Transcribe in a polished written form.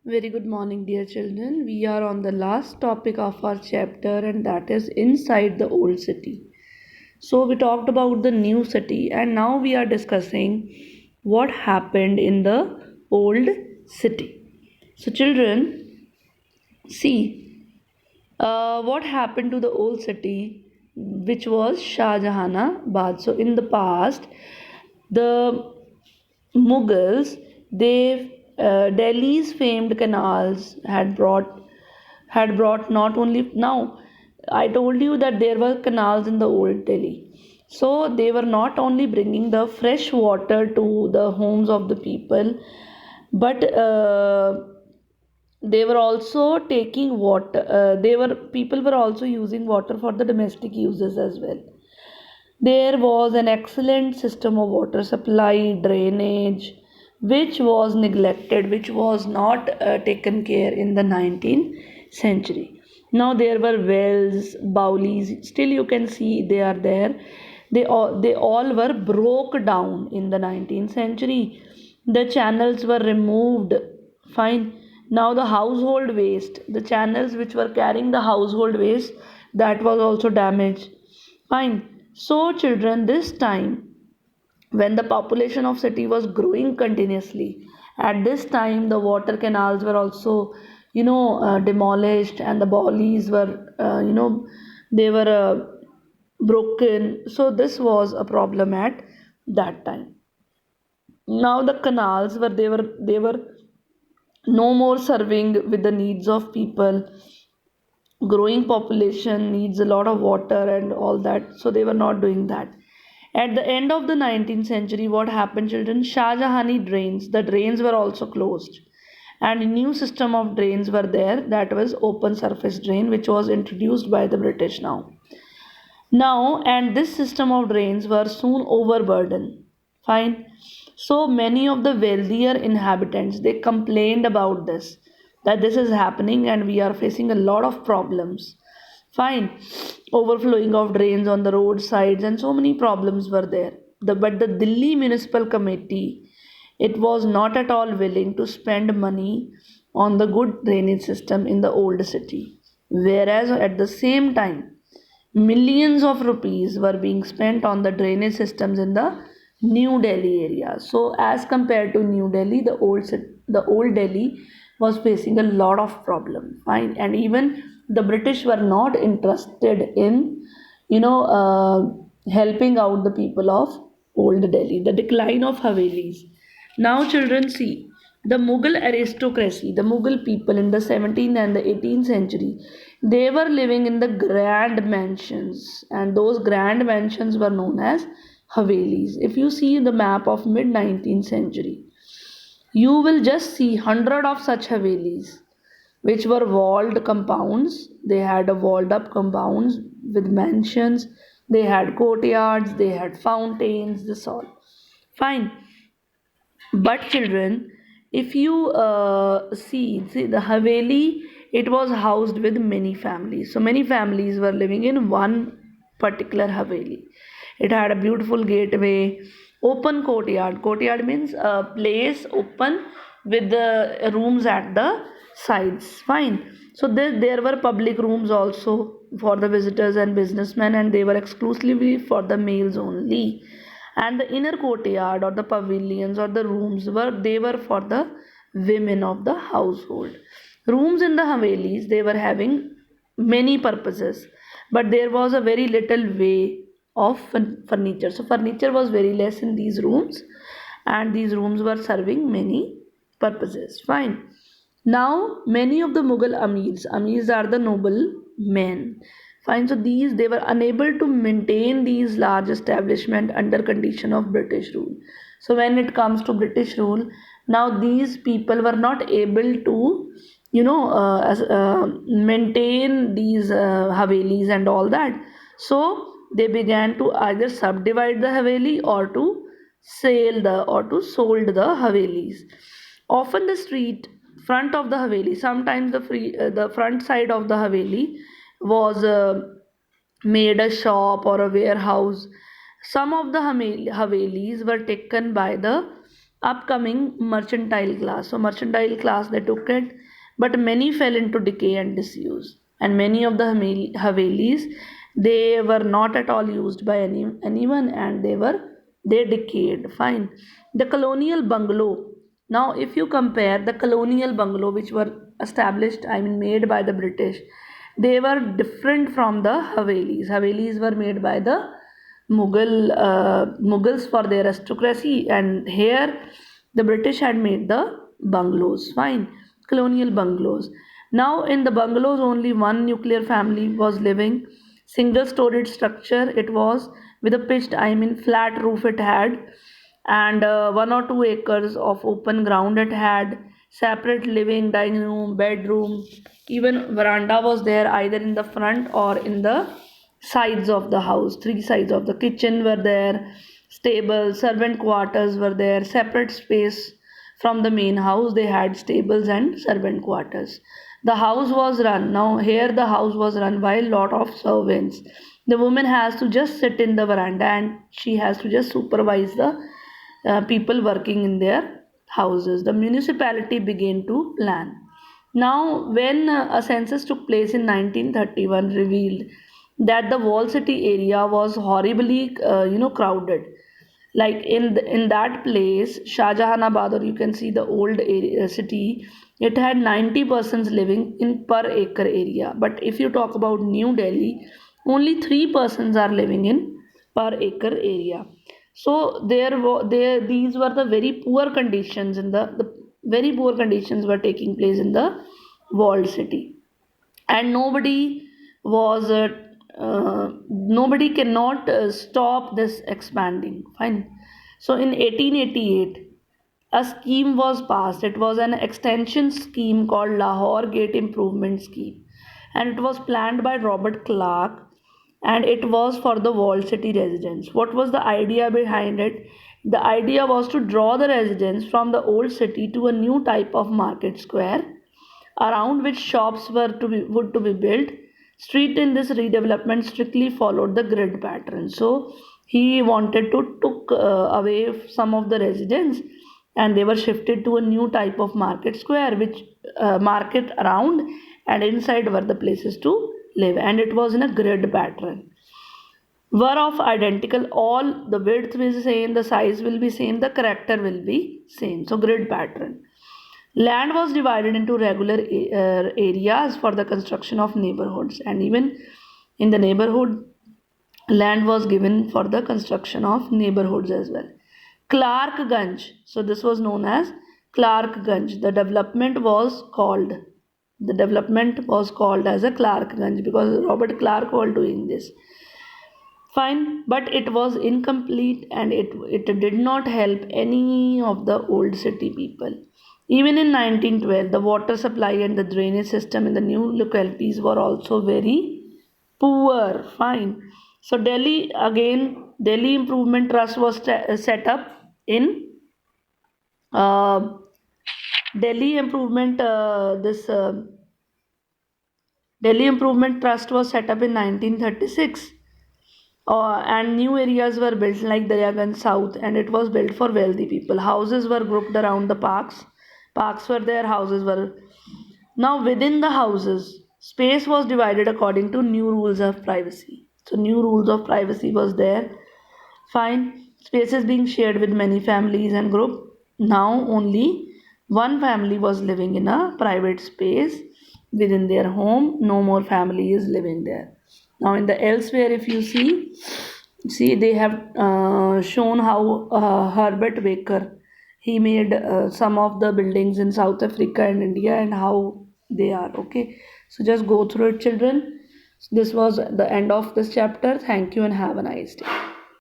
Very good morning, dear children. We are on the last topic of our chapter, and that is inside the old city. So, we talked about the new city, and now we are discussing what happened in the old city. So, children, see what happened to the old city, which was Shah Jahanabad. So, in the past, the Mughals, Delhi's famed canals had brought not only now. I told you that there were canals in the old Delhi, so they were not only bringing the fresh water to the homes of the people, but they were also taking water. They were people were also using water for the domestic uses as well. There was an excellent system of water supply, drainage, which was neglected, which was not taken care in the 19th century. Now there were wells, bowlies, still you can see they are there. They all were broke down in the 19th century. The channels were removed. Fine. Now the household waste, the channels which were carrying the household waste, that was also damaged. Fine. So, children, this time when the population of city was growing continuously, at this time the water canals were also, demolished, and the bodies were, they were broken. So this was a problem at that time. Now the canals were no more serving with the needs of people. Growing population needs a lot of water and all that, so they were not doing that. At the end of the 19th century, what happened, children? Shah Jahani drains, the drains were also closed, and a new system of drains were there, that was open surface drain, which was introduced by the British now, and this system of drains were soon overburdened. Fine. So many of the wealthier inhabitants, they complained about this, that this is happening and we are facing a lot of problems. Fine. Overflowing of drains on the roadsides and so many problems were there. But the Delhi Municipal Committee, it was not at all willing to spend money on the good drainage system in the old city. Whereas at the same time, millions of rupees were being spent on the drainage systems in the New Delhi area. So, as compared to New Delhi, the old Delhi was facing a lot of problem. Fine, and even the British were not interested in, helping out the people of old Delhi. The decline of Havelis. Now, children, see the Mughal aristocracy, the Mughal people in the 17th and the 18th century, they were living in the grand mansions, and those grand mansions were known as Havelis. If you see the map of mid 19th century, you will just see hundred of such Havelis, which were walled compounds. They had a walled up compounds with mansions. They had courtyards. They had fountains. This all fine. But children, if you see the Haveli, it was housed with many families. So many families were living in one particular Haveli. It had a beautiful gateway, open courtyard. Courtyard means a place open with the rooms at the sides. Fine. So there were public rooms also for the visitors and businessmen, and they were exclusively for the males only. And the inner courtyard or the pavilions or the rooms were for the women of the household. Rooms in the Havelis, they were having many purposes, but there was a very little way of furniture. So furniture was very less in these rooms, and these rooms were serving many purposes. Fine. Now, many of the Mughal Amirs are the noble men. Fine, so they were unable to maintain these large establishment under condition of British rule. So when it comes to British rule, now these people were not able to, maintain these Havelis and all that. So they began to either subdivide the Haveli or to sold the Havelis. Often the street front of the Haveli, sometimes the front side of the Haveli was made a shop or a warehouse. Some of the Havelis were taken by the Upcoming mercantile class. So mercantile class they took it, but many fell into decay and disuse. And many of the Havelis they were not at all used by anyone, and they decayed. Fine. The colonial bungalow. Now, if you compare the colonial bungalow which were established, I mean made by the British, they were different from the Havelis. Havelis were made by the Mughals for their aristocracy, and here the British had made the bungalows. Fine, colonial bungalows. Now, in the bungalows, only one nuclear family was living. Single storied structure it was, with a pitched, I mean, flat roof it had, and 1 or 2 acres of open ground it had. Separate living, dining room, bedroom, even veranda was there either in the front or in the sides of the house. Three sides of the kitchen were there, stables, servant quarters were there, separate space from the main house. They had stables and servant quarters. The house was run. Now here the house was run by a lot of servants. The woman has to just sit in the veranda and she has to just supervise the people working in their houses. The municipality began to plan. Now, when a census took place in 1931, revealed that the wall city area was horribly, crowded. Like in that place, Shahjahanabad, or you can see the old city, it had 90 persons living in per acre area. But if you talk about New Delhi, only 3 persons are living in per acre area. So there these were the very poor conditions in the very poor conditions were taking place in the walled city, and nobody cannot stop this expanding. Fine. So in 1888 a scheme was passed. It was an extension scheme called Lahore Gate Improvement Scheme, and it was planned by Robert Clark, and it was for the walled city residents. What was the idea behind it? The idea was to draw the residents from the old city to a new type of market square around which shops would to be built. Street in this redevelopment strictly followed the grid pattern. So he wanted to took away some of the residents, and they were shifted to a new type of market square, which market around and inside were the places to live, and it was in a grid pattern. Were of identical, all the width will be same, the size will be same, the character will be same. So grid pattern. Land was divided into regular areas for the construction of neighborhoods, and even in the neighborhood, land was given for the construction of neighborhoods as well. Clarkganj, so this was known as Clarkganj. The development was called as a Clarkganj because Robert Clark was doing this. Fine, but it was incomplete, and it did not help any of the old city people. Even in 1912, the water supply and the drainage system in the new localities were also very poor. Fine. So Delhi Improvement Trust was set up in uh, Delhi Improvement. This Delhi Improvement Trust was set up in 1936, and new areas were built like Daryaganj South, and it was built for wealthy people. Houses were grouped around the parks. Parks were there, houses were. Now, within the houses, space was divided according to new rules of privacy. So, new rules of privacy was there. Fine. Spaces being shared with many families and group. Now, only one family was living in a private space within their home. No more family is living there. Now, in the elsewhere, if you see they have shown how Herbert Baker he made some of the buildings in South Africa and India, and how they are. Okay, so just go through it, children. This was the end of this chapter. Thank you and have a nice day.